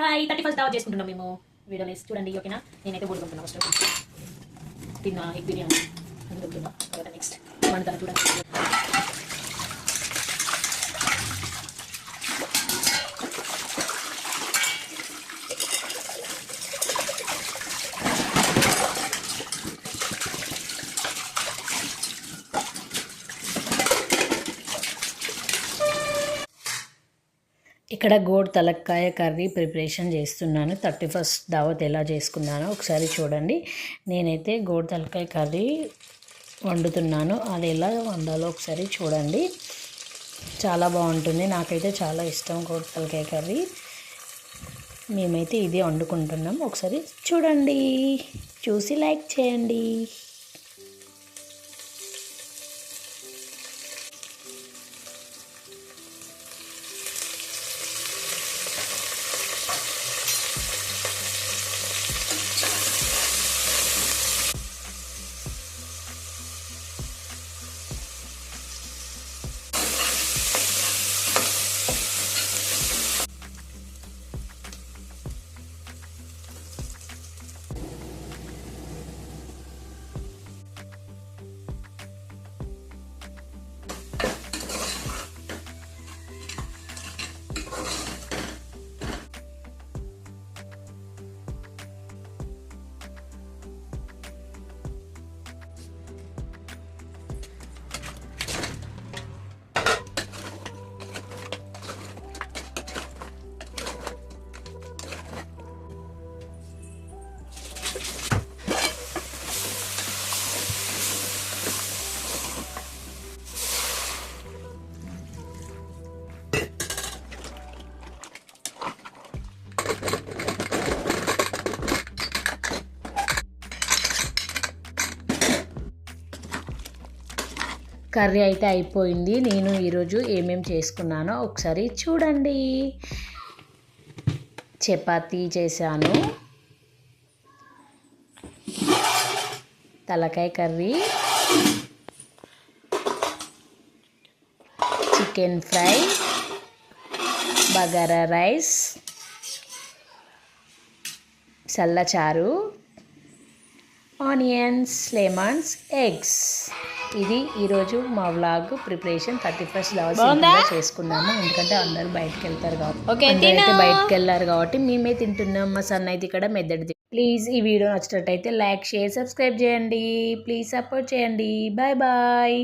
Bye. 31st దావత్ చేసుకుంటున్నాం మేము. వీడియోలో చూడండి ఓకేనా. నేనైతే బోడుకుంటున్నా ఫస్ట్ తిన్నా ఎగ్ బిర్యానీ అందుకుంటున్నా. తర్వాత నెక్స్ట్ వండుతాను చూడండి. ఇక్కడ గోడ్ తలక్కాయ కర్రీ ప్రిపరేషన్ చేస్తున్నాను. 31st దావత్ ఎలా చేసుకున్నానో ఒకసారి చూడండి. నేనైతే గోడ్ తలక్కాయ కర్రీ వండుతున్నాను. అది ఎలా వండాలో ఒకసారి చూడండి. చాలా బాగుంటుంది. నాకైతే చాలా ఇష్టం గోడ్ తలకాయ కర్రీ. మేమైతే ఇదే వండుకుంటున్నాం. ఒకసారి చూడండి, చూసి లైక్ చేయండి. కర్రీ అయితే అయిపోయింది. నేను ఈరోజు ఏమేమి చేసుకున్నానో ఒకసారి చూడండి. చపాతీ చేశాను, తలకాయ curry, chicken fry, bagara rice, చల్లచారు, ఆనియన్స్, లెమన్స్, ఎగ్స్. ఇది ఈరోజు మా వ్లాగ్ ప్రిపరేషన్. 31st దావత్ చేసుకున్నాము. ఎందుకంటే అందరూ బయటకు వెళ్తారు కాబట్టి అందరైతే బయటకు వెళ్ళారు కాబట్టి మేమే తింటున్నాం. మా సన్ అయితే ఇక్కడ మెద్దడి. ప్లీజ్ ఈ వీడియో నచ్చినట్టయితే లైక్, షేర్, సబ్స్క్రైబ్ చేయండి. ప్లీజ్ సపోర్ట్ చేయండి. Bye bye.